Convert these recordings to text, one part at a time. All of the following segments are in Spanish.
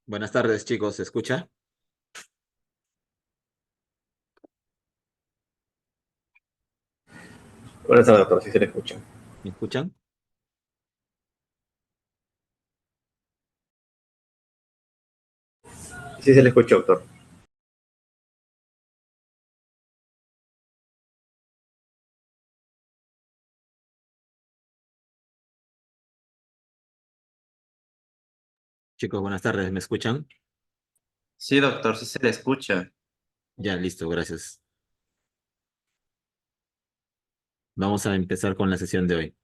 Buenas tardes, chicos. ¿Se escucha? Buenas tardes, doctor, si se le escucha. ¿Me escuchan? Sí se le escucha, doctor. Chicos, buenas tardes. ¿Me escuchan? Sí, doctor, sí se le escucha. Ya, listo, gracias. Vamos a empezar con la sesión de hoy.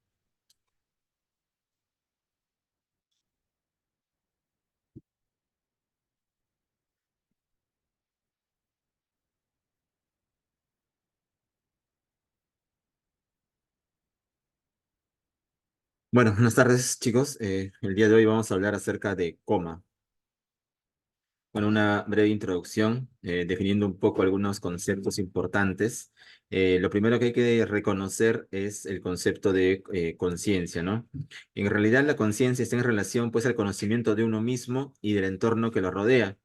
Bueno, buenas tardes, chicos. El día de hoy vamos a hablar acerca de coma. Bueno, una breve introducción, definiendo un poco algunos conceptos importantes. Lo primero que hay que reconocer es el concepto de conciencia, ¿no? En realidad, la conciencia está en relación, pues, al conocimiento de uno mismo y del entorno que lo rodea.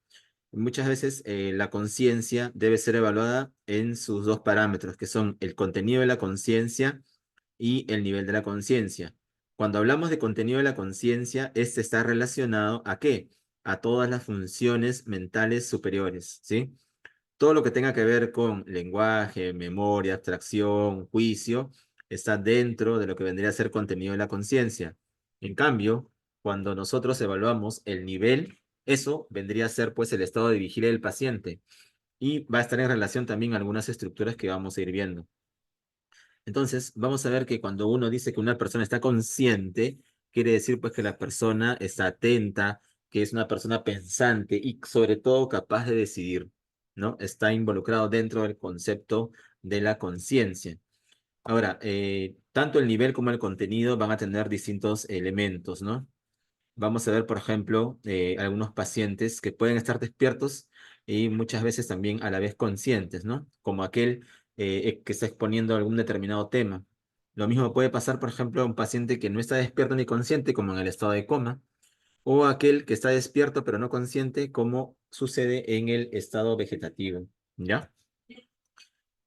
Muchas veces la conciencia debe ser evaluada en sus dos parámetros, que son el contenido de la conciencia y el nivel de la conciencia. Cuando hablamos de contenido de la conciencia, este está relacionado ¿a qué? A todas las funciones mentales superiores, ¿sí? Todo lo que tenga que ver con lenguaje, memoria, abstracción, juicio, está dentro de lo que vendría a ser contenido de la conciencia. En cambio, cuando nosotros evaluamos el nivel, eso vendría a ser pues el estado de vigilia del paciente y va a estar en relación también a algunas estructuras que vamos a ir viendo. Entonces, vamos a ver que cuando uno dice que una persona está consciente, quiere decir pues que la persona está atenta, que es una persona pensante y sobre todo capaz de decidir, ¿no? Está involucrado dentro del concepto de la conciencia. Ahora, tanto el nivel como el contenido van a tener distintos elementos, ¿no? Vamos a ver, por ejemplo, algunos pacientes que pueden estar despiertos y muchas veces también a la vez conscientes, ¿no? Como aquel que está exponiendo algún determinado tema. Lo mismo puede pasar, por ejemplo, a un paciente que no está despierto ni consciente, como en el estado de coma, o aquel que está despierto pero no consciente, como sucede en el estado vegetativo, ¿ya?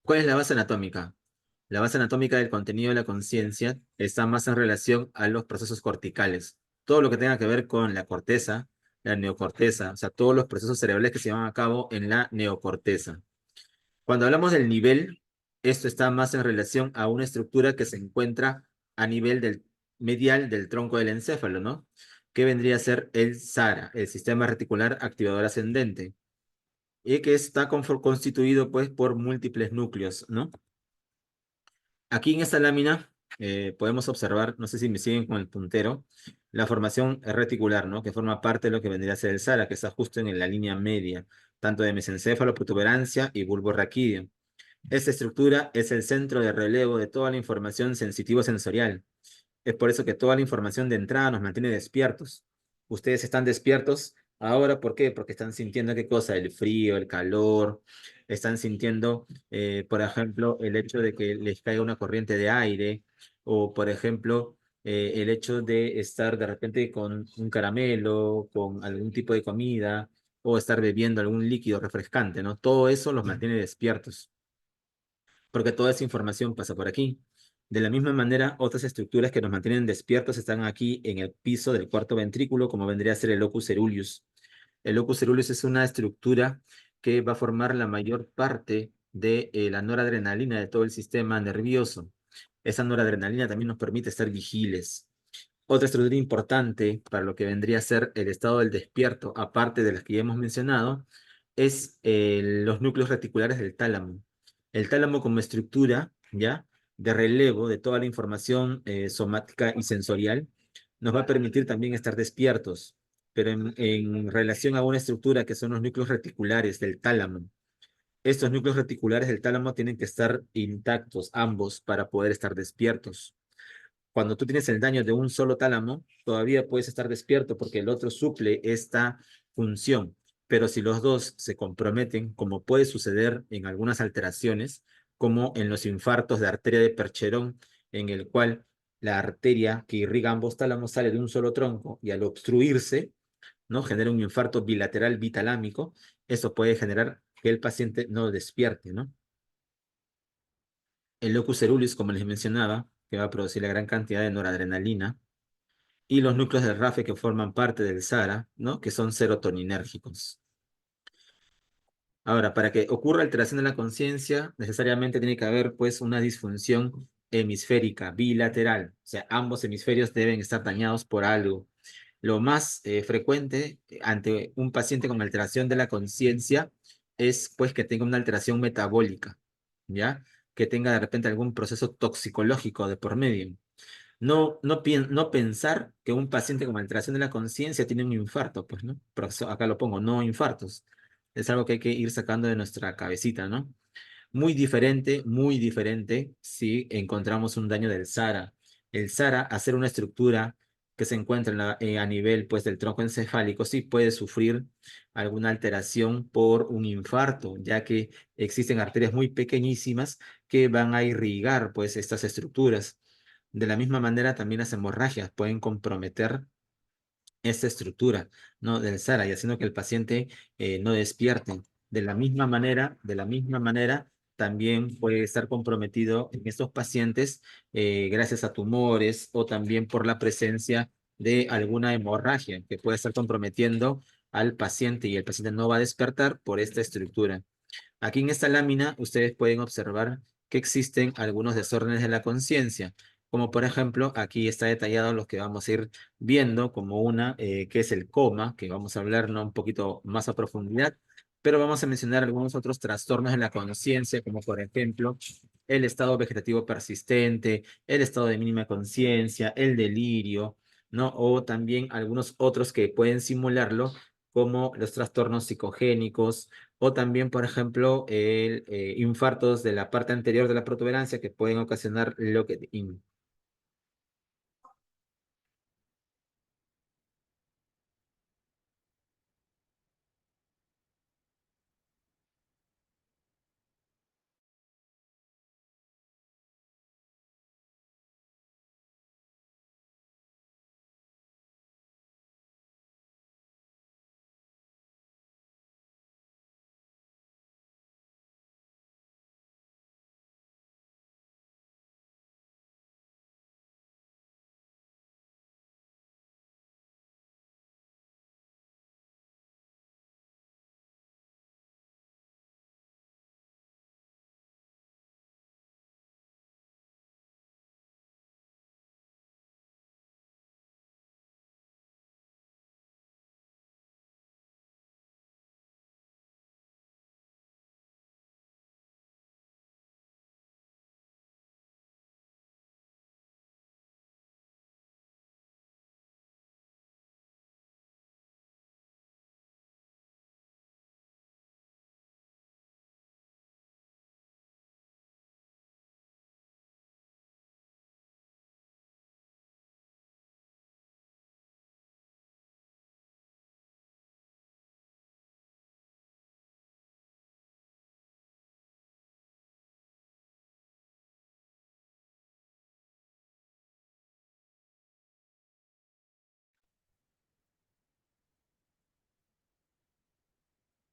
¿Cuál es la base anatómica? La base anatómica del contenido de la conciencia está más en relación a los procesos corticales. Todo lo que tenga que ver con la corteza, la neocorteza, o sea, todos los procesos cerebrales que se llevan a cabo en la neocorteza. Cuando hablamos del nivel, esto está más en relación a una estructura que se encuentra a nivel del medial del tronco del encéfalo, ¿no? Que vendría a ser el SARA, el sistema reticular activador ascendente, y que está constituido pues por múltiples núcleos, ¿no? Aquí en esta lámina podemos observar, no sé si me siguen con el puntero, la formación reticular, ¿no? Que forma parte de lo que vendría a ser el SARA, que está justo en la línea media, tanto de mesencéfalo, protuberancia y bulbo raquídeo. Esta estructura es el centro de relevo de toda la información sensitivo-sensorial. Es por eso que toda la información de entrada nos mantiene despiertos. Ustedes están despiertos ahora, ¿por qué? Porque están sintiendo qué cosa, el frío, el calor, están sintiendo, por ejemplo, el hecho de que les caiga una corriente de aire, o por ejemplo, el hecho de estar de repente con un caramelo, con algún tipo de comida, o estar bebiendo algún líquido refrescante, ¿no? Todo eso los mantiene despiertos porque toda esa información pasa por aquí. De la misma manera, otras estructuras que nos mantienen despiertos están aquí en el piso del cuarto ventrículo, como vendría a ser el locus ceruleus. El locus ceruleus es una estructura que va a formar la mayor parte de la noradrenalina de todo el sistema nervioso. Esa noradrenalina también nos permite estar vigiles. Otra estructura importante para lo que vendría a ser el estado del despierto, aparte de las que ya hemos mencionado, es los núcleos reticulares del tálamo. El tálamo como estructura, ¿ya? De relevo de toda la información somática y sensorial, nos va a permitir también estar despiertos, pero en relación a una estructura que son los núcleos reticulares del tálamo. Estos núcleos reticulares del tálamo tienen que estar intactos, ambos, para poder estar despiertos. Cuando tú tienes el daño de un solo tálamo, todavía puedes estar despierto porque el otro suple esta función. Pero si los dos se comprometen, como puede suceder en algunas alteraciones, como en los infartos de arteria de Percherón, en el cual la arteria que irriga ambos tálamos sale de un solo tronco y al obstruirse, ¿no? Genera un infarto bilateral bitalámico. Eso puede generar que el paciente no despierte, ¿no? El locus ceruleus, como les mencionaba, que va a producir la gran cantidad de noradrenalina, y los núcleos del RAFE que forman parte del SARA, ¿no? Que son serotoninérgicos. Ahora, para que ocurra alteración de la conciencia, necesariamente tiene que haber, pues, una disfunción hemisférica bilateral. O sea, ambos hemisferios deben estar dañados por algo. Lo más frecuente ante un paciente con alteración de la conciencia es, pues, que tenga una alteración metabólica, ¿ya? Que tenga de repente algún proceso toxicológico de por medio. No pensar que un paciente con alteración de la conciencia tiene un infarto, pues, ¿no? Por eso acá lo pongo, no infartos. Es algo que hay que ir sacando de nuestra cabecita, ¿no? Muy diferente si encontramos un daño del SARA. El SARA, hacer una estructura que se encuentra a nivel, pues, del tronco encefálico, sí puede sufrir alguna alteración por un infarto, ya que existen arterias muy pequeñísimas que van a irrigar, pues, estas estructuras. De la misma manera, también las hemorragias pueden comprometer esta estructura, ¿no? Del SARA y haciendo que el paciente no despierte. De la misma manera, también puede estar comprometido en estos pacientes gracias a tumores o también por la presencia de alguna hemorragia que puede estar comprometiendo al paciente y el paciente no va a despertar por esta estructura. Aquí en esta lámina ustedes pueden observar que existen algunos desórdenes de la conciencia, como por ejemplo aquí está detallado los que vamos a ir viendo, como una que es el coma, que vamos a hablar, ¿no?, un poquito más a profundidad, pero vamos a mencionar algunos otros trastornos de la conciencia, como por ejemplo el estado vegetativo persistente, el estado de mínima conciencia, el delirio, ¿no? O también algunos otros que pueden simularlo, como los trastornos psicogénicos, o también, por ejemplo, el infartos de la parte anterior de la protuberancia que pueden ocasionar locked-in.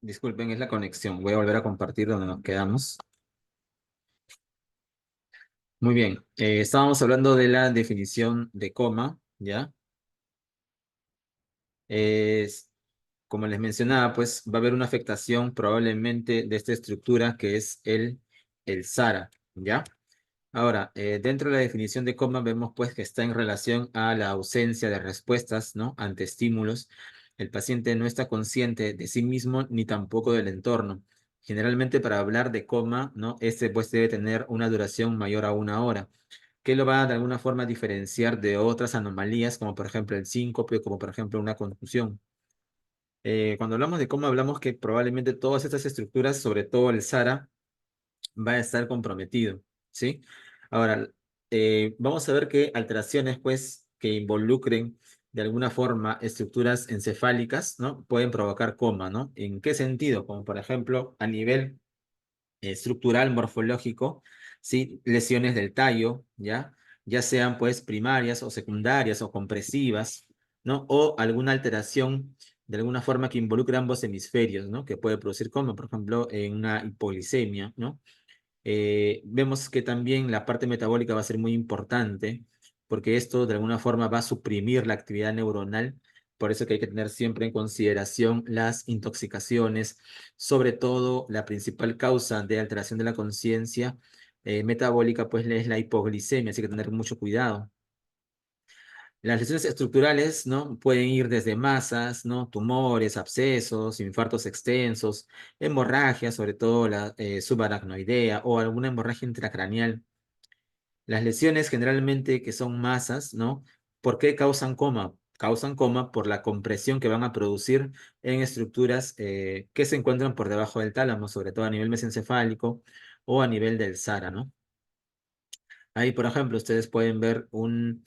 Disculpen, es la conexión. Voy a volver a compartir donde nos quedamos. Muy bien, estábamos hablando de la definición de coma, ¿ya? Es, como les mencionaba, pues va a haber una afectación probablemente de esta estructura que es el SARA, ¿ya? Ahora, dentro de la definición de coma vemos pues que está en relación a la ausencia de respuestas, ¿no?, ante estímulos. El paciente no está consciente de sí mismo ni tampoco del entorno. Generalmente para hablar de coma, ¿no?, este pues debe tener una duración mayor a 1 hora, que lo va de alguna forma a diferenciar de otras anomalías, como por ejemplo el síncope, como por ejemplo una confusión. Cuando hablamos de coma, hablamos que probablemente todas estas estructuras, sobre todo el SARA, va a estar comprometido, ¿sí? Ahora, vamos a ver qué alteraciones, pues, que involucren de alguna forma estructuras encefálicas, ¿no?, pueden provocar coma, ¿no? ¿En qué sentido? Como por ejemplo, a nivel estructural, morfológico, ¿sí? Lesiones del tallo, ¿ya? Ya sean, pues, primarias o secundarias o compresivas, ¿no? O alguna alteración de alguna forma que involucra ambos hemisferios, ¿no? Que puede producir coma, por ejemplo, en una hipoglicemia, ¿no? Vemos que también la parte metabólica va a ser muy importante, porque esto de alguna forma va a suprimir la actividad neuronal. Por eso que hay que tener siempre en consideración las intoxicaciones, sobre todo la principal causa de alteración de la conciencia metabólica, pues es la hipoglicemia, así que tener mucho cuidado. Las lesiones estructurales, ¿no? Pueden ir desde masas, ¿no? Tumores, abscesos, infartos extensos, hemorragias, sobre todo la subaracnoidea o alguna hemorragia intracraneal. Las lesiones generalmente que son masas, ¿no? ¿Por qué causan coma? Causan coma por la compresión que van a producir en estructuras que se encuentran por debajo del tálamo, sobre todo a nivel mesencefálico o a nivel del SARA, ¿no? Ahí, por ejemplo, ustedes pueden ver un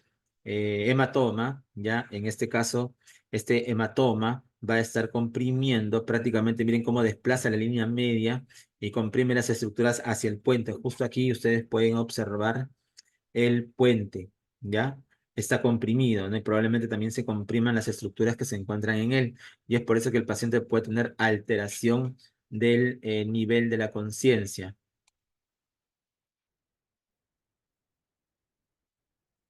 hematoma, ¿ya? En este caso, este hematoma va a estar comprimiendo prácticamente, miren cómo desplaza la línea media y comprime las estructuras hacia el puente. Justo aquí ustedes pueden observar el puente, ¿ya? Está comprimido, ¿no? Y probablemente también se compriman las estructuras que se encuentran en él. Y es por eso que el paciente puede tener alteración del nivel de la conciencia.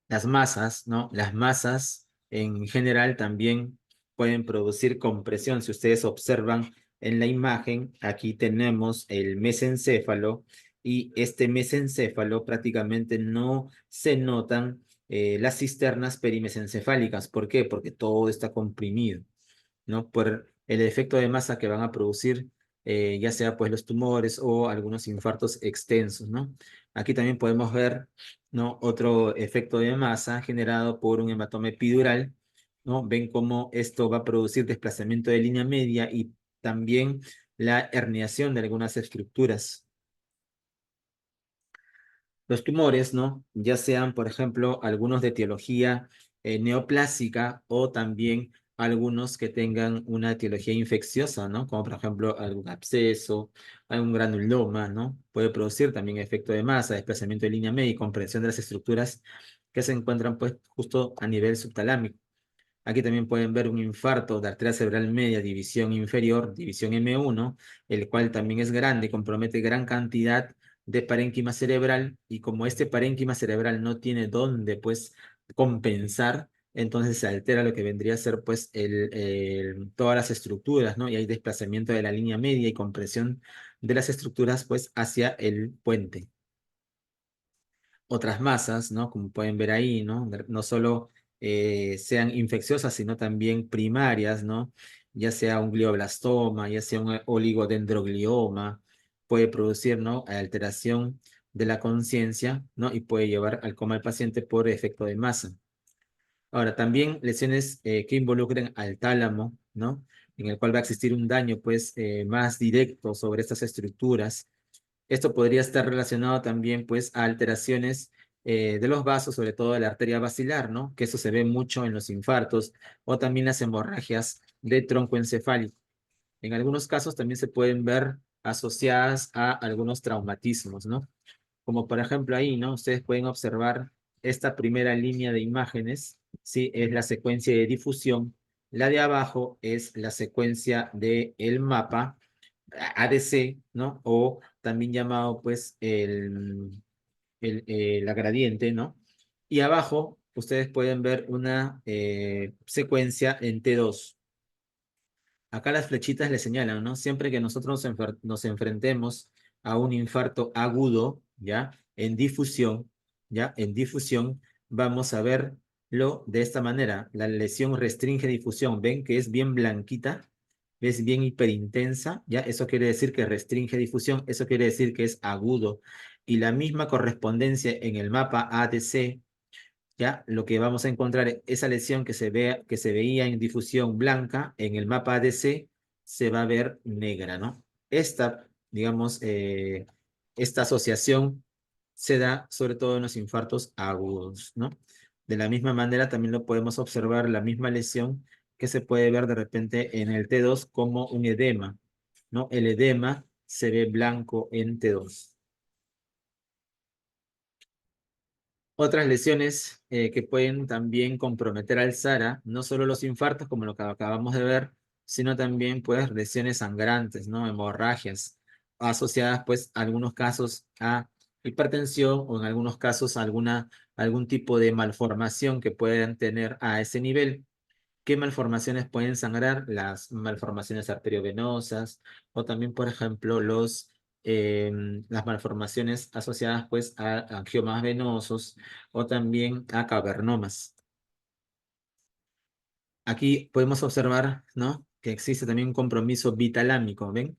Las masas, ¿no? Las masas en general también pueden producir compresión. Si ustedes observan en la imagen, aquí tenemos el mesencéfalo y este mesencéfalo prácticamente no se notan las cisternas perimesencefálicas. ¿Por qué? Porque todo está comprimido, ¿no? Por el efecto de masa que van a producir, ya sea pues los tumores o algunos infartos extensos, ¿no? Aquí también podemos ver, ¿no? Otro efecto de masa generado por un hematoma epidural, ¿no? Ven cómo esto va a producir desplazamiento de línea media y también la herniación de algunas estructuras. Los tumores, ¿no? Ya sean, por ejemplo, algunos de etiología neoplásica o también algunos que tengan una etiología infecciosa, ¿no? Como por ejemplo algún absceso, algún granuloma, ¿no? Puede producir también efecto de masa, desplazamiento de línea media y comprensión de las estructuras que se encuentran pues justo a nivel subtalámico. Aquí también pueden ver un infarto de arteria cerebral media, división inferior, división M1, el cual también es grande y compromete gran cantidad de parénquima cerebral, y como este parénquima cerebral no tiene dónde pues compensar, entonces se altera lo que vendría a ser pues todas las estructuras, ¿no? Y hay desplazamiento de la línea media y compresión de las estructuras pues hacia el puente. Otras masas, ¿no? Como pueden ver ahí, ¿no? No solo sean infecciosas, sino también primarias, ¿no? Ya sea un glioblastoma, ya sea un oligodendroglioma, puede producir, ¿no? Alteración de la conciencia, ¿no? Y puede llevar al coma al paciente por efecto de masa. Ahora, también lesiones que involucren al tálamo, ¿no? En el cual va a existir un daño, pues, más directo sobre estas estructuras. Esto podría estar relacionado también, pues, a alteraciones de los vasos, sobre todo de la arteria basilar, ¿no? Que eso se ve mucho en los infartos o también las hemorragias de tronco encefálico. En algunos casos también se pueden ver asociadas a algunos traumatismos, ¿no? Como por ejemplo ahí, ¿no? Ustedes pueden observar esta primera línea de imágenes, ¿sí? Es la secuencia de difusión. La de abajo es la secuencia del mapa ADC, ¿no? O también llamado, pues, la gradiente, ¿no? Y abajo ustedes pueden ver una secuencia en T2. Acá las flechitas le señalan, ¿no? Siempre que nosotros nos enfrentemos a un infarto agudo, ¿ya? En difusión, ¿ya? En difusión, vamos a verlo de esta manera. La lesión restringe difusión. ¿Ven que es bien blanquita? Es bien hiperintensa, ¿ya? Eso quiere decir que restringe difusión, eso quiere decir que es agudo. Y la misma correspondencia en el mapa ADC, ¿ya? Lo que vamos a encontrar, esa lesión que se veía en difusión blanca, en el mapa ADC se va a ver negra, ¿no? Esta, digamos, esta asociación se da sobre todo en los infartos agudos, ¿no? De la misma manera también lo podemos observar, la misma lesión que se puede ver de repente en el T2 como un edema, ¿no? El edema se ve blanco en T2. Otras lesiones que pueden también comprometer al SARA, no solo los infartos, como lo que acabamos de ver, sino también pues lesiones sangrantes, ¿no? Hemorragias, asociadas pues en algunos casos a hipertensión o en algunos casos a algún tipo de malformación que puedan tener a ese nivel. ¿Qué malformaciones pueden sangrar? Las malformaciones arteriovenosas o también, por ejemplo, las malformaciones asociadas pues a angiomas venosos o también a cavernomas. Aquí podemos observar, ¿no? Que existe también un compromiso bitalámico, ¿ven?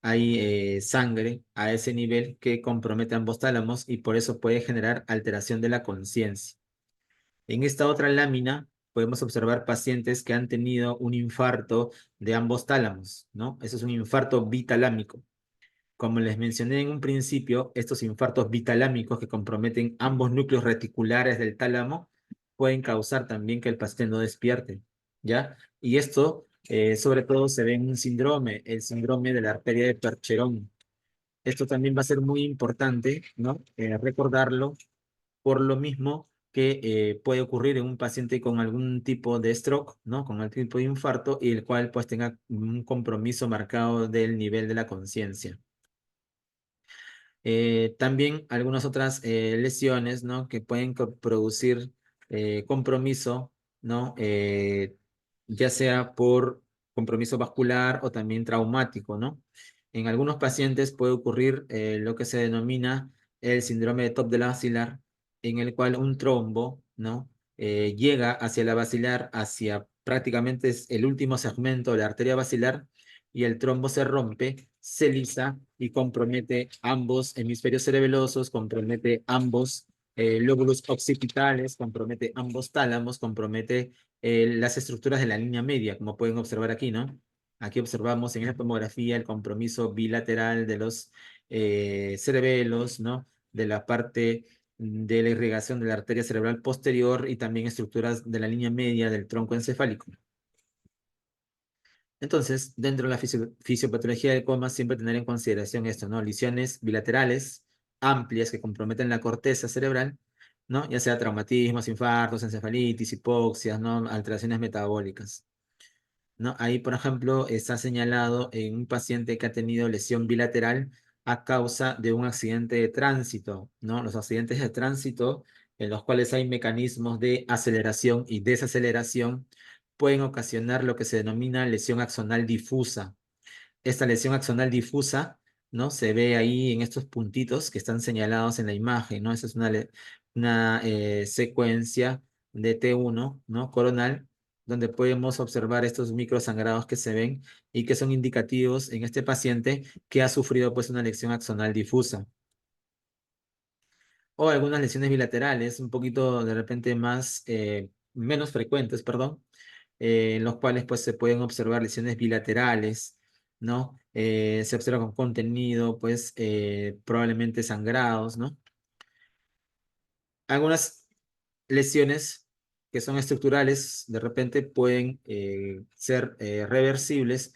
Hay sangre a ese nivel que compromete ambos tálamos y por eso puede generar alteración de la conciencia. En esta otra lámina podemos observar pacientes que han tenido un infarto de ambos tálamos, ¿no? Eso es un infarto bitalámico. Como les mencioné en un principio, estos infartos bitalámicos que comprometen ambos núcleos reticulares del tálamo pueden causar también que el paciente no despierte, ¿ya? Y esto, sobre todo, se ve en un síndrome, el síndrome de la arteria de Percherón. Esto también va a ser muy importante, ¿no? Recordarlo por lo mismo que puede ocurrir en un paciente con algún tipo de stroke, ¿no? Con algún tipo de infarto y el cual pues tenga un compromiso marcado del nivel de la conciencia. También algunas otras lesiones, ¿no? Que pueden producir compromiso, ¿no? Ya sea por compromiso vascular o también traumático, ¿no? En algunos pacientes puede ocurrir lo que se denomina el síndrome de top del basilar, en el cual un trombo, ¿no? Llega hacia la basilar, hacia prácticamente es el último segmento de la arteria basilar, y el trombo se rompe, se lisa y compromete ambos hemisferios cerebelosos, compromete ambos lóbulos occipitales, compromete ambos tálamos, compromete las estructuras de la línea media, como pueden observar aquí, ¿no? Aquí observamos en esta tomografía el compromiso bilateral de los cerebelos, ¿no? De la parte de la irrigación de la arteria cerebral posterior y también estructuras de la línea media del tronco encefálico. Entonces, dentro de la fisiopatología del coma, siempre tener en consideración esto, ¿no? Lesiones bilaterales amplias que comprometen la corteza cerebral, ¿no? Ya sea traumatismos, infartos, encefalitis, hipoxias, ¿no? Alteraciones metabólicas, ¿no? Ahí, por ejemplo, está señalado en un paciente que ha tenido lesión bilateral a causa de un accidente de tránsito, ¿no? Los accidentes de tránsito, en los cuales hay mecanismos de aceleración y desaceleración, pueden ocasionar lo que se denomina lesión axonal difusa. Esta lesión axonal difusa, ¿no? Se ve ahí en estos puntitos que están señalados en la imagen, ¿no? Esa es una secuencia de T1, ¿no? Coronal, donde podemos observar estos microsangrados que se ven y que son indicativos en este paciente que ha sufrido pues una lesión axonal difusa. O algunas lesiones bilaterales, un poquito de repente menos frecuentes, perdón, en los cuales pues se pueden observar lesiones bilaterales, ¿no? Se observa con contenido, pues probablemente sangrados, ¿no? Algunas lesiones que son estructurales de repente pueden ser reversibles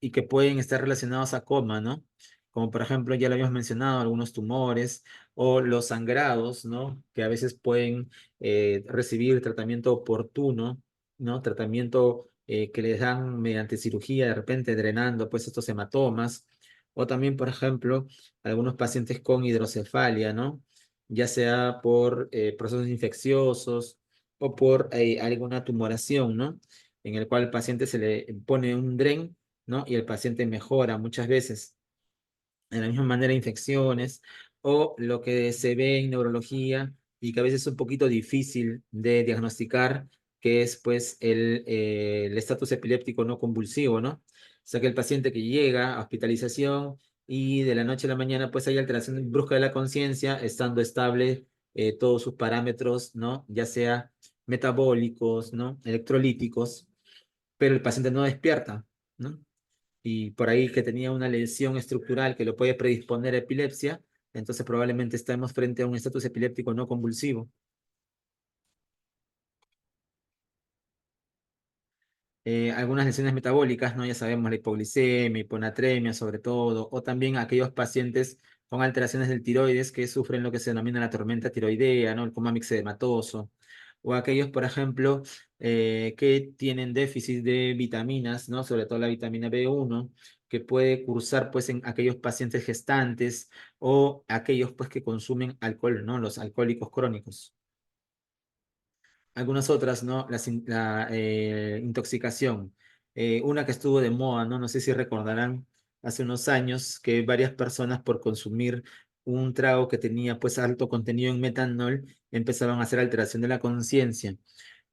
y que pueden estar relacionados a coma, ¿no? Como por ejemplo, ya lo habíamos mencionado, algunos tumores o los sangrados, ¿no? Que a veces pueden recibir tratamiento oportuno, ¿no? Tratamiento que les dan mediante cirugía, de repente drenando pues estos hematomas. O también, por ejemplo, algunos pacientes con hidrocefalia, ¿no? Ya sea por procesos infecciosos o por alguna tumoración, ¿no? En el cual al paciente se le pone un dren, ¿no? Y el paciente mejora muchas veces. De la misma manera, infecciones o lo que se ve en neurología y que a veces es un poquito difícil de diagnosticar, que es pues el estatus epiléptico no convulsivo, ¿no? O sea que el paciente que llega a hospitalización y de la noche a la mañana pues hay alteración brusca de la conciencia, estando estable todos sus parámetros, ¿no? Ya sea metabólicos, ¿no? Electrolíticos, pero el paciente no despierta, ¿no? Y por ahí que tenía una lesión estructural que lo puede predisponer a epilepsia, entonces probablemente estamos frente a un estatus epiléptico no convulsivo. Algunas lesiones metabólicas, ¿no? Ya sabemos, la hipoglicemia, hiponatremia sobre todo, o también aquellos pacientes con alteraciones del tiroides que sufren lo que se denomina la tormenta tiroidea, ¿no? El coma mixedematoso, o aquellos, por ejemplo, que tienen déficit de vitaminas, ¿no? Sobre todo la vitamina B1, que puede cursar pues en aquellos pacientes gestantes o aquellos pues que consumen alcohol, ¿no? Los alcohólicos crónicos. Algunas otras, ¿no? La intoxicación. Una que estuvo de moda, ¿no? No sé si recordarán hace unos años que varias personas por consumir un trago que tenía pues alto contenido en metanol empezaron a hacer alteración de la conciencia.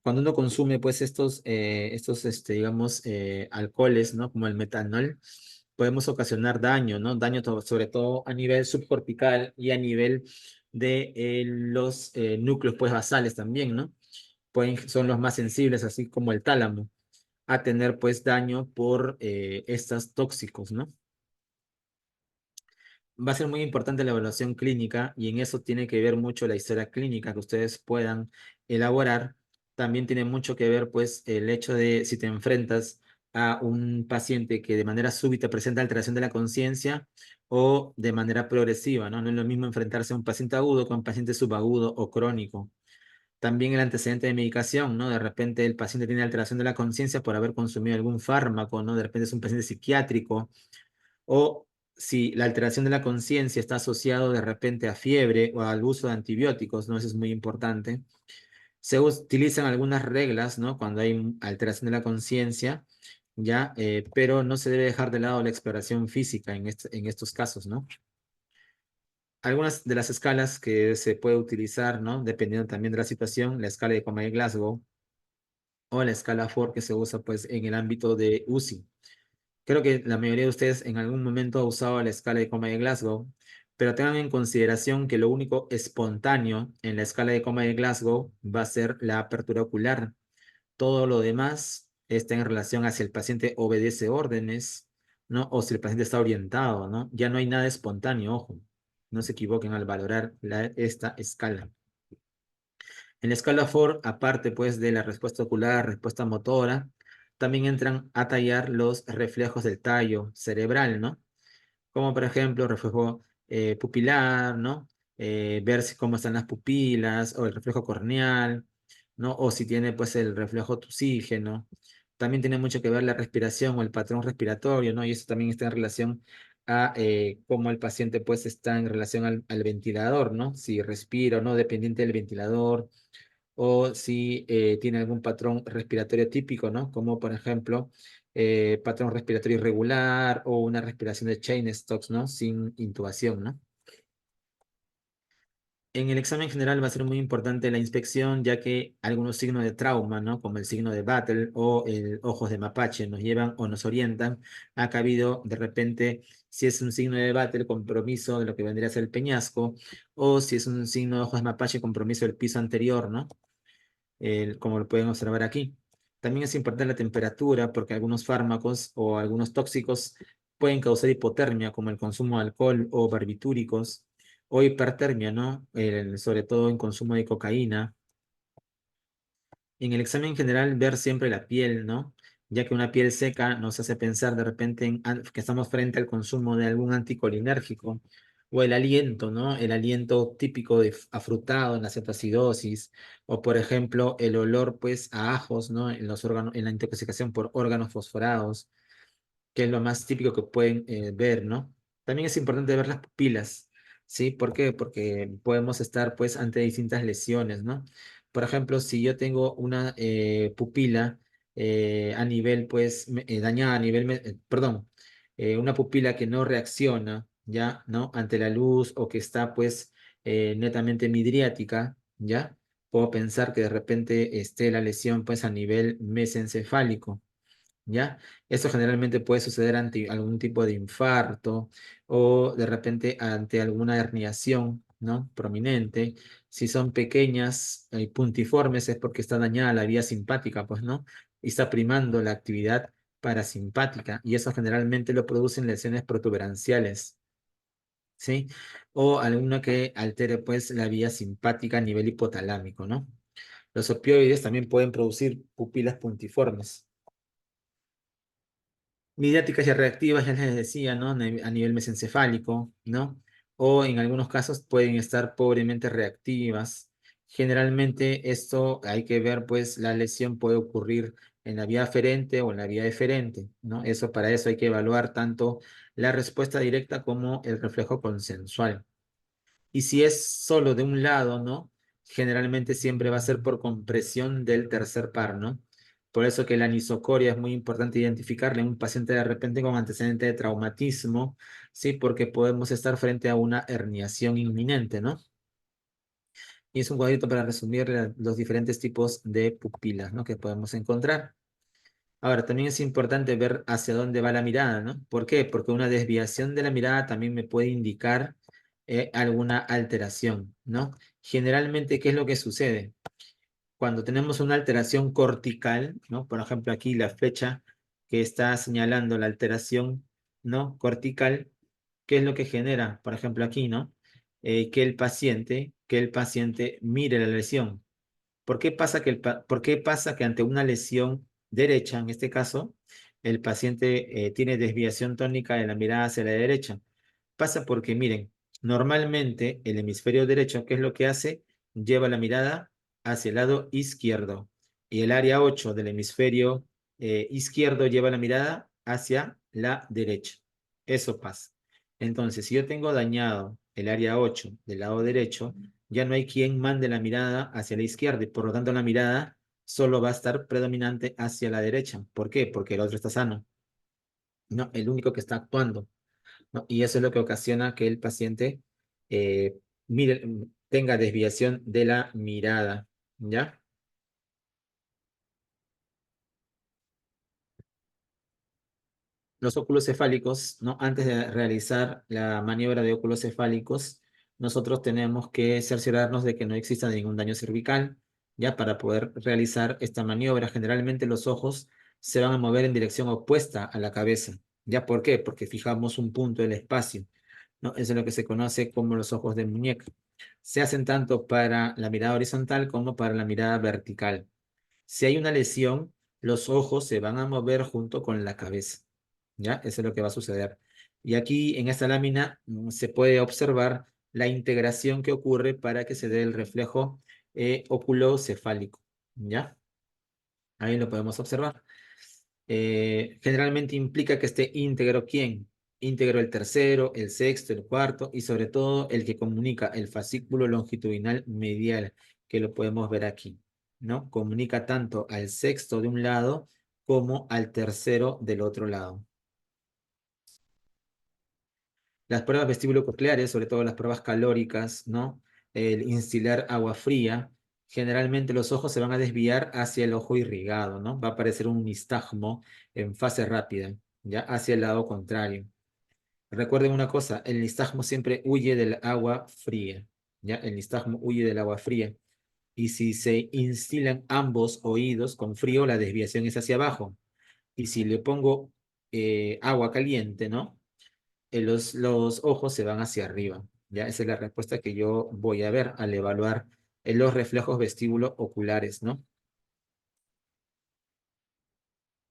Cuando uno consume pues digamos, alcoholes, ¿no? Como el metanol, podemos ocasionar daño, ¿no? Daño sobre todo a nivel subcortical y a nivel de los núcleos pues basales también, ¿no? Son los más sensibles, así como el tálamo, a tener pues daño por estos tóxicos, ¿no? Va a ser muy importante la evaluación clínica y en eso tiene que ver mucho la historia clínica que ustedes puedan elaborar. También tiene mucho que ver pues el hecho de si te enfrentas a un paciente que de manera súbita presenta alteración de la conciencia o de manera progresiva, ¿no? No es lo mismo enfrentarse a un paciente agudo que a un paciente subagudo o crónico. También el antecedente de medicación, ¿no? De repente el paciente tiene alteración de la conciencia por haber consumido algún fármaco, ¿no? De repente es un paciente psiquiátrico o si la alteración de la conciencia está asociado de repente a fiebre o al uso de antibióticos, ¿no? Eso es muy importante. Se utilizan algunas reglas, ¿no? Cuando hay alteración de la conciencia, ¿ya? Pero no se debe dejar de lado la exploración física en estos casos, ¿no? Algunas de las escalas que se puede utilizar, ¿no? Dependiendo también de la situación, la escala de Coma y Glasgow o la escala Ford que se usa pues en el ámbito de UCI. Creo que la mayoría de ustedes en algún momento ha usado la escala de Coma de Glasgow, pero tengan en consideración que lo único espontáneo en la escala de Coma de Glasgow va a ser la apertura ocular. Todo lo demás está en relación a si el paciente obedece órdenes, ¿no? O si el paciente está orientado, ¿no? Ya no hay nada espontáneo, ojo. No se equivoquen al valorar esta escala. En la escala Ford, aparte pues de la respuesta ocular, respuesta motora, también entran a tallar los reflejos del tallo cerebral, ¿no? Como por ejemplo reflejo pupilar, ¿no? Ver cómo están las pupilas o el reflejo corneal, ¿no? O si tiene pues el reflejo tusígeno. También tiene mucho que ver la respiración o el patrón respiratorio, ¿no? Y eso también está en relación a cómo el paciente pues está en relación al ventilador, ¿no? Si respira o no, dependiente del ventilador o si tiene algún patrón respiratorio típico, ¿no? Como por ejemplo, patrón respiratorio irregular o una respiración de Cheyne-Stokes, ¿no? Sin intubación, ¿no? En el examen general va a ser muy importante la inspección, ya que algunos signos de trauma, ¿no? Como el signo de Battle o el ojos de mapache, nos llevan o nos orientan a que ha habido de repente, si es un signo de Battle, compromiso de lo que vendría a ser el peñasco, o si es un signo de ojos de mapache, compromiso del piso anterior, ¿no? Como lo pueden observar aquí. También es importante la temperatura porque algunos fármacos o algunos tóxicos pueden causar hipotermia, como el consumo de alcohol o barbitúricos, o hipertermia, ¿no? Sobre todo en consumo de cocaína. En el examen general, ver siempre la piel, ¿no? Ya que una piel seca nos hace pensar de repente que estamos frente al consumo de algún anticolinérgico. O el aliento, ¿no? El aliento típico de afrutado en la cetoacidosis. O, por ejemplo, el olor, pues, a ajos, ¿no? En los órganos, en la intoxicación por órganos fosforados, que es lo más típico que pueden ver, ¿no? También es importante ver las pupilas, ¿sí? ¿Por qué? Porque podemos estar, pues, ante distintas lesiones, ¿no? Por ejemplo, si yo tengo una pupila a nivel, pues, dañada a nivel, perdón, una pupila que no reacciona, ¿ya? ¿No? Ante la luz o que está, pues, netamente midriática, ¿ya? Puedo pensar que de repente esté la lesión, pues, a nivel mesencefálico. ¿Ya? Esto generalmente puede suceder ante algún tipo de infarto o de repente ante alguna herniación, ¿no? Prominente. Si son pequeñas y puntiformes es porque está dañada la vía simpática, pues, ¿no? Y está primando la actividad parasimpática y eso generalmente lo producen lesiones protuberanciales, ¿sí? O alguna que altere, pues, la vía simpática a nivel hipotalámico, ¿no? Los opioides también pueden producir pupilas puntiformes. Midiáticas y reactivas, ya les decía, ¿no? A nivel mesencefálico, ¿no? O en algunos casos pueden estar pobremente reactivas, Generalmente esto hay que ver, pues la lesión puede ocurrir en la vía aferente o en la vía eferente, ¿no? Para eso hay que evaluar tanto la respuesta directa como el reflejo consensual. Y si es solo de un lado, ¿no? Generalmente siempre va a ser por compresión del tercer par, ¿no? Por eso que la anisocoria es muy importante identificarla en un paciente de repente con antecedente de traumatismo, ¿sí? Porque podemos estar frente a una herniación inminente, ¿no? Y es un cuadrito para resumir los diferentes tipos de pupilas, ¿no? Que podemos encontrar. Ahora, también es importante ver hacia dónde va la mirada, ¿no? ¿Por qué? Porque una desviación de la mirada también me puede indicar alguna alteración, ¿no? Generalmente, ¿qué es lo que sucede? Cuando tenemos una alteración cortical, ¿no? Por ejemplo, aquí la flecha que está señalando la alteración, ¿no? Cortical, ¿qué es lo que genera? Por ejemplo, aquí, ¿no? Que el paciente mire la lesión. ¿Por qué pasa que ante una lesión derecha, en este caso, el paciente tiene desviación tónica de la mirada hacia la derecha? Pasa porque, miren, normalmente el hemisferio derecho, ¿qué es lo que hace? Lleva la mirada hacia el lado izquierdo y el área 8 del hemisferio izquierdo lleva la mirada hacia la derecha. Eso pasa. Entonces, si yo tengo dañado el área 8 del lado derecho, ya no hay quien mande la mirada hacia la izquierda y por lo tanto la mirada solo va a estar predominante hacia la derecha. ¿Por qué? Porque el otro está sano. No, el único que está actuando, ¿no? Y eso es lo que ocasiona que el paciente eh, tenga desviación de la mirada, ¿ya? Los óculos cefálicos, ¿no? Antes de realizar la maniobra de óculos cefálicos, nosotros tenemos que cerciorarnos de que no exista ningún daño cervical, ¿ya? Para poder realizar esta maniobra, generalmente los ojos se van a mover en dirección opuesta a la cabeza, ¿ya? ¿Por qué? Porque fijamos un punto del espacio, ¿no? Eso es lo que se conoce como los ojos de muñeca. Se hacen tanto para la mirada horizontal como para la mirada vertical. Si hay una lesión, los ojos se van a mover junto con la cabeza. ¿Ya? Eso es lo que va a suceder. Y aquí en esta lámina se puede observar la integración que ocurre para que se dé el reflejo oculocefálico. ¿Ya? Ahí lo podemos observar. Generalmente implica que esté íntegro ¿quién? Íntegro el tercero, el sexto, el cuarto y sobre todo el que comunica el fascículo longitudinal medial, que lo podemos ver aquí, ¿no? Comunica tanto al sexto de un lado como al tercero del otro lado. Las pruebas vestíbulo-cocleares, sobre todo las pruebas calóricas, ¿no? El instilar agua fría, generalmente los ojos se van a desviar hacia el ojo irrigado, ¿no? Va a aparecer un nistagmo en fase rápida, ya hacia el lado contrario. Recuerden una cosa, el nistagmo siempre huye del agua fría, ¿ya? El nistagmo huye del agua fría. Y si se instilan ambos oídos con frío, la desviación es hacia abajo. Y si le pongo agua caliente, ¿no? Los ojos se van hacia arriba. ¿Ya? Esa es la respuesta que yo voy a ver al evaluar los reflejos vestíbulo oculares, ¿no?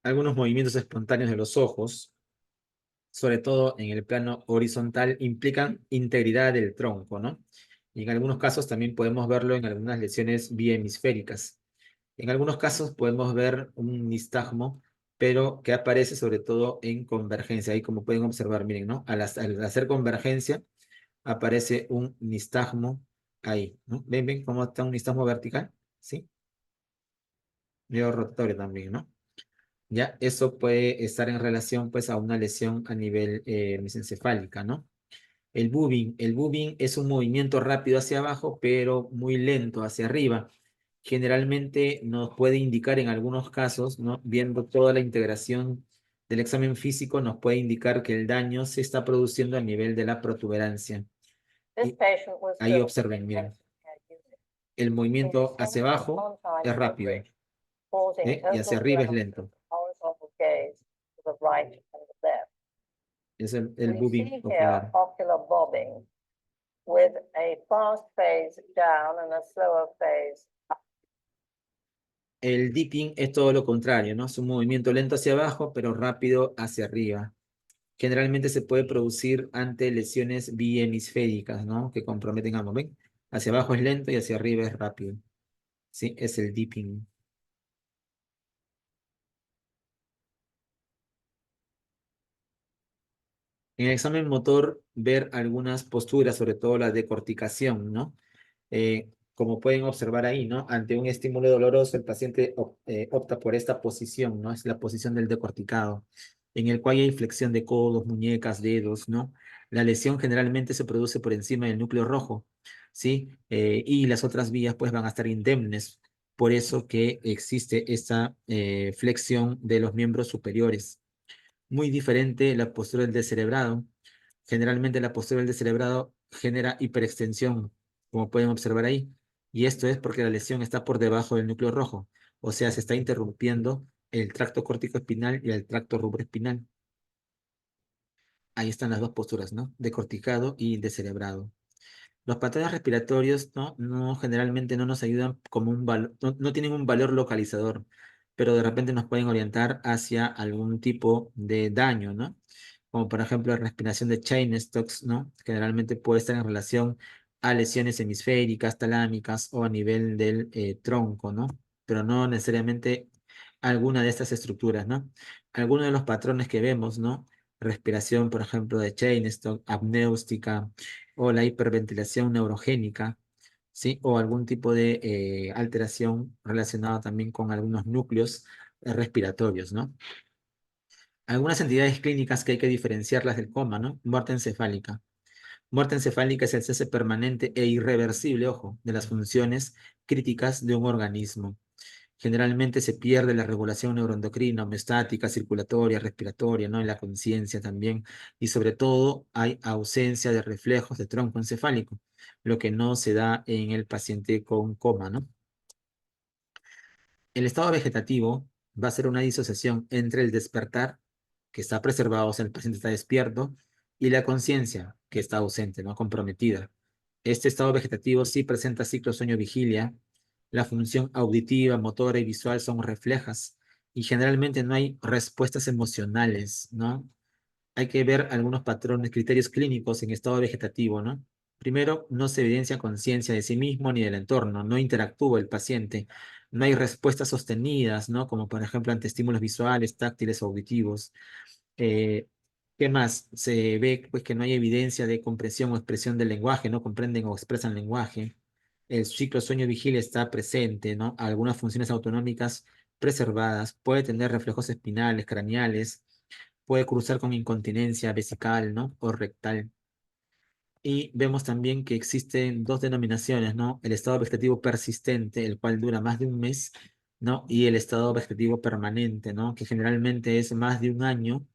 Algunos movimientos espontáneos de los ojos, sobre todo en el plano horizontal, implican integridad del tronco, ¿no? Y en algunos casos también podemos verlo en algunas lesiones bihemisféricas. En algunos casos podemos ver un nistagmo, pero que aparece sobre todo en convergencia. Ahí como pueden observar, miren, ¿no? Al hacer convergencia, aparece un nistagmo ahí, ¿no? ¿Ven cómo está un nistagmo vertical? ¿Sí? Medio rotatorio también, ¿no? Ya, eso puede estar en relación, pues, a una lesión a nivel mesencefálica, ¿no? El boobing es un movimiento rápido hacia abajo, pero muy lento hacia arriba. Generalmente nos puede indicar en algunos casos, ¿no? Viendo toda la integración del examen físico, nos puede indicar que el daño se está produciendo a nivel de la protuberancia. Y ahí observen, miren, el movimiento hacia abajo es rápido, y hacia arriba es lento. Es el boobing ocular. With a fast phase down and a slower phase. El dipping es todo lo contrario, ¿no? Es un movimiento lento hacia abajo, pero rápido hacia arriba. Generalmente se puede producir ante lesiones bihemisféricas, ¿no? Que comprometen ambos. ¿Ven? Hacia abajo es lento y hacia arriba es rápido. Sí, es el dipping. En el examen motor, ver algunas posturas, sobre todo la decorticación, ¿no? Como pueden observar ahí, ¿no? Ante un estímulo doloroso, el paciente opta por esta posición, ¿no? Es la posición del decorticado, en el cual hay flexión de codos, muñecas, dedos, ¿no? La lesión generalmente se produce por encima del núcleo rojo, ¿sí? Y las otras vías, pues, van a estar indemnes. Por eso que existe esta flexión de los miembros superiores. Muy diferente la postura del descerebrado. Generalmente la postura del descerebrado genera hiperextensión, como pueden observar ahí. Y esto es porque la lesión está por debajo del núcleo rojo. O sea, se está interrumpiendo el tracto córtico-espinal y el tracto rubroespinal. Ahí están las dos posturas, ¿no? Decorticado y descerebrado. Los patrones respiratorios, ¿no? No, generalmente no nos ayudan como un valor, no tienen un valor localizador, pero de repente nos pueden orientar hacia algún tipo de daño, ¿no? Como por ejemplo la respiración de Cheyne-Stokes, ¿no? Generalmente puede estar en relación a lesiones hemisféricas, talámicas o a nivel del tronco, ¿no? Pero no necesariamente alguna de estas estructuras, ¿no? Algunos de los patrones que vemos, ¿no? Respiración, por ejemplo, de Cheyne-Stokes, apneústica, o la hiperventilación neurogénica, ¿sí? O algún tipo de alteración relacionada también con algunos núcleos respiratorios, ¿no? Algunas entidades clínicas que hay que diferenciarlas del coma, ¿no? Muerte encefálica. Muerte encefálica es el cese permanente e irreversible, ojo, de las funciones críticas de un organismo. Generalmente se pierde la regulación neuroendocrina, homeostática, circulatoria, respiratoria, ¿no? En la conciencia también. Y sobre todo hay ausencia de reflejos de tronco encefálico, lo que no se da en el paciente con coma, ¿no? El estado vegetativo va a ser una disociación entre el despertar, que está preservado, o sea, el paciente está despierto, y la conciencia, que está ausente, ¿no? Comprometida. Este estado vegetativo sí presenta ciclo sueño-vigilia. La función auditiva, motora y visual son reflejas y generalmente no hay respuestas emocionales, ¿no? Hay que ver algunos patrones, criterios clínicos en estado vegetativo, ¿no? Primero, no se evidencia conciencia de sí mismo ni del entorno, no interactúa el paciente, no hay respuestas sostenidas, ¿no? Como por ejemplo ante estímulos visuales, táctiles o auditivos. Eh, ¿Qué más? Se ve pues que no hay evidencia de comprensión o expresión del lenguaje, no comprenden o expresan lenguaje. El ciclo sueño-vigilia está presente, ¿no? Algunas funciones autonómicas preservadas, puede tener reflejos espinales, craneales, puede cruzar con incontinencia vesical, ¿no? O rectal. Y vemos también que existen dos denominaciones, ¿no? El estado vegetativo persistente, el cual dura más de un mes, ¿no? Y el estado vegetativo permanente, ¿no? Que generalmente es más de un año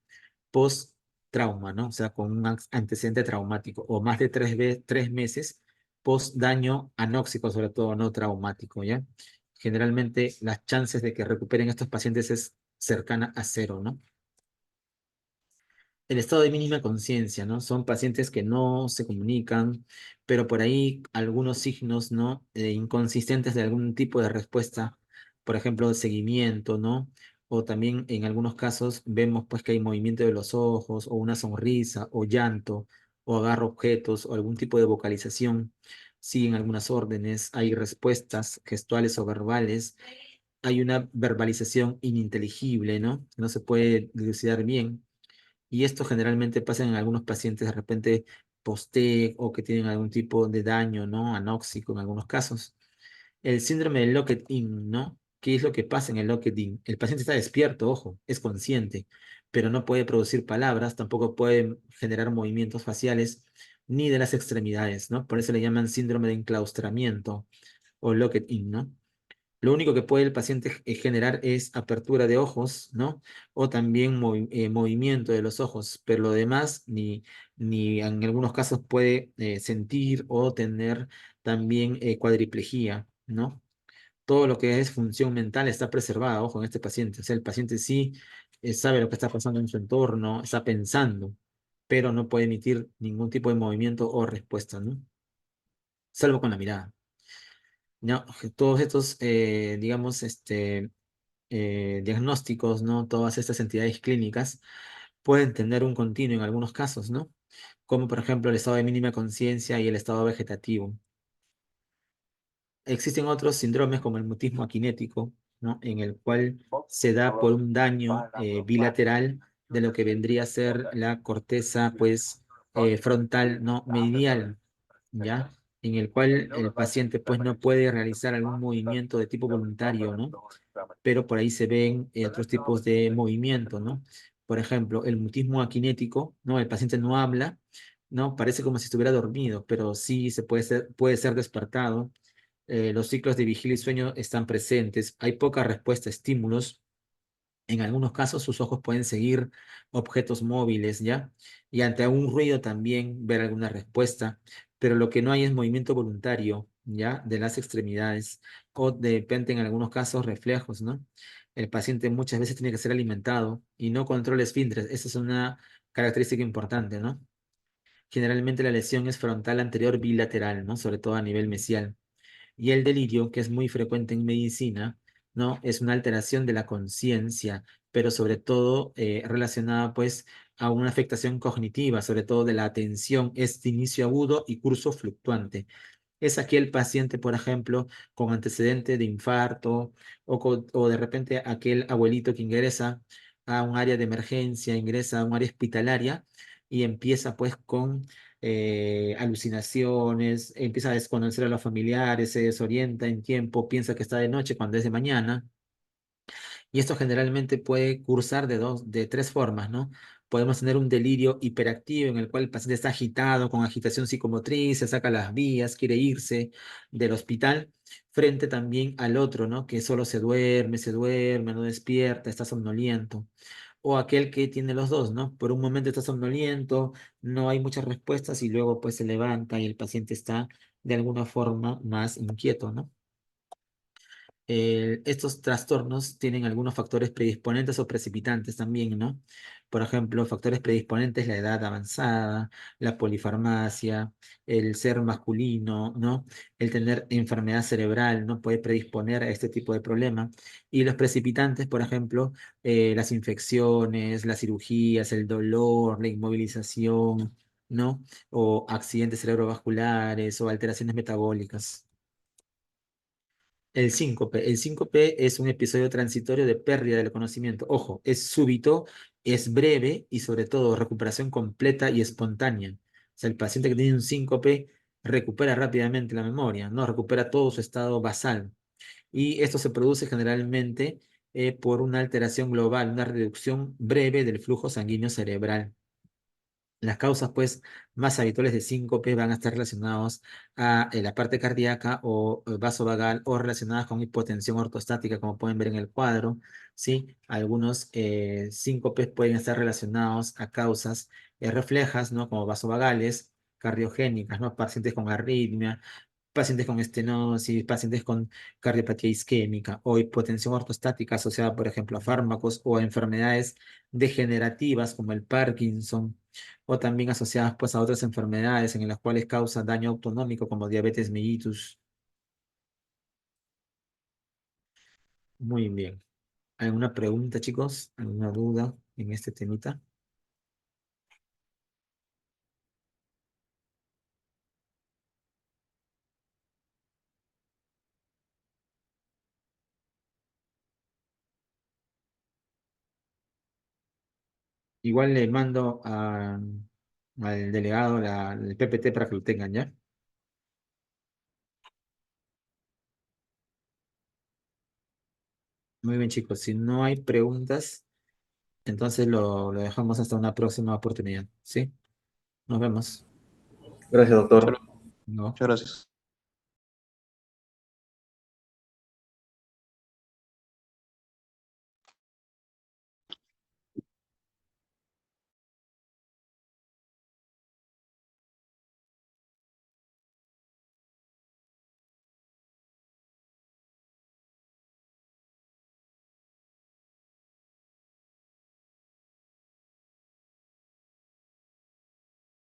post trauma, ¿no? O sea, con un antecedente traumático, o más de 3 meses post daño anóxico, sobre todo no traumático, ¿ya? Generalmente las chances de que recuperen estos pacientes es cercana a cero, ¿no? El estado de mínima conciencia, ¿no? Son pacientes que no se comunican, pero por ahí algunos signos, ¿no? Inconsistentes de algún tipo de respuesta, por ejemplo, de seguimiento, ¿no? O también en algunos casos vemos pues que hay movimiento de los ojos, o una sonrisa, o llanto, o agarro objetos, o algún tipo de vocalización. Siguen algunas órdenes, hay respuestas gestuales o verbales, hay una verbalización ininteligible, ¿no? No se puede dilucidar bien. Y esto generalmente pasa en algunos pacientes de repente post-TEC o que tienen algún tipo de daño, ¿no? Anóxico en algunos casos. El síndrome de Locked-In, ¿no? ¿Qué es lo que pasa en el Locked-In? El paciente está despierto, ojo, es consciente, pero no puede producir palabras, tampoco puede generar movimientos faciales ni de las extremidades, ¿no? Por eso le llaman síndrome de enclaustramiento o Locked-In, ¿no? Lo único que puede el paciente generar es apertura de ojos, ¿no? O también movimiento de los ojos, pero lo demás ni en algunos casos puede sentir o tener también cuadriplejía, ¿no? Todo lo que es función mental está preservada, ojo, en este paciente. O sea, el paciente sí sabe lo que está pasando en su entorno, está pensando, pero no puede emitir ningún tipo de movimiento o respuesta, ¿no? Salvo con la mirada. No, todos estos, digamos, diagnósticos, ¿no? Todas estas entidades clínicas pueden tener un continuo en algunos casos, ¿no? Como por ejemplo el estado de mínima conciencia y el estado vegetativo. Existen otros síndromes como el mutismo akinético, ¿no? En el cual se da por un daño bilateral de lo que vendría a ser la corteza, pues, frontal, ¿no? Medial, ¿ya? En el cual el paciente, pues, no puede realizar algún movimiento de tipo voluntario, ¿no? Pero por ahí se ven otros tipos de movimiento, ¿no? Por ejemplo, el mutismo akinético, ¿no? El paciente no habla, ¿no? Parece como si estuviera dormido, pero sí puede ser despertado. Los ciclos de vigilia y sueño están presentes, hay poca respuesta a estímulos. En algunos casos sus ojos pueden seguir objetos móviles, ¿ya? Y ante un ruido también ver alguna respuesta, pero lo que no hay es movimiento voluntario, ¿ya? De las extremidades o depende en algunos casos reflejos, ¿no? El paciente muchas veces tiene que ser alimentado y no controla esfínteres. Esa es una característica importante, ¿no? Generalmente la lesión es frontal anterior bilateral, ¿no? Sobre todo a nivel mesial. Y el delirio, que es muy frecuente en medicina, ¿no? Es una alteración de la conciencia, pero sobre todo relacionada pues a una afectación cognitiva, sobre todo de la atención, es de inicio agudo y curso fluctuante. Es aquel paciente, por ejemplo, con antecedente de infarto o de repente aquel abuelito que ingresa a un área de emergencia, ingresa a un área hospitalaria y empieza pues con alucinaciones, empieza a desconocer a los familiares, se desorienta en tiempo, piensa que está de noche cuando es de mañana. Y esto generalmente puede cursar de tres formas, ¿no? Podemos tener un delirio hiperactivo en el cual el paciente está agitado, con agitación psicomotriz, se saca las vías, quiere irse del hospital, frente también al otro, ¿no? Que solo se duerme, no despierta, está somnoliento. O aquel que tiene los dos, ¿no? Por un momento está somnoliento, no hay muchas respuestas y luego pues se levanta y el paciente está de alguna forma más inquieto, ¿no? Estos trastornos tienen algunos factores predisponentes o precipitantes también, ¿no? Por ejemplo, factores predisponentes, la edad avanzada, la polifarmacia, el ser masculino, ¿no? El tener enfermedad cerebral, ¿no? Puede predisponer a este tipo de problema. Y los precipitantes, por ejemplo, las infecciones, las cirugías, el dolor, la inmovilización, ¿no? O accidentes cerebrovasculares o alteraciones metabólicas. El síncope. El síncope es un episodio transitorio de pérdida del conocimiento. Ojo, es súbito, es breve y sobre todo recuperación completa y espontánea. O sea, el paciente que tiene un síncope recupera rápidamente la memoria, ¿no? Recupera todo su estado basal. Y esto se produce generalmente por una alteración global, una reducción breve del flujo sanguíneo cerebral. Las causas, pues, más habituales de síncope van a estar relacionados a la parte cardíaca o vasovagal o relacionadas con hipotensión ortostática, como pueden ver en el cuadro, ¿sí? Algunos síncopes pueden estar relacionados a causas reflejas, ¿no? Como vasovagales, cardiogénicas, ¿no? Pacientes con arritmia, pacientes con estenosis, pacientes con cardiopatía isquémica o hipotensión ortostática asociada, por ejemplo, a fármacos o a enfermedades degenerativas como el Parkinson, o también asociadas pues a otras enfermedades en las cuales causa daño autonómico como diabetes mellitus. Muy bien. ¿Alguna pregunta, chicos? ¿Alguna duda en este temita? Igual le mando al delegado el PPT para que lo tengan, ¿ya? Muy bien, chicos. Si no hay preguntas, entonces lo dejamos hasta una próxima oportunidad. ¿Sí? Nos vemos. Gracias, doctor. No. Muchas gracias.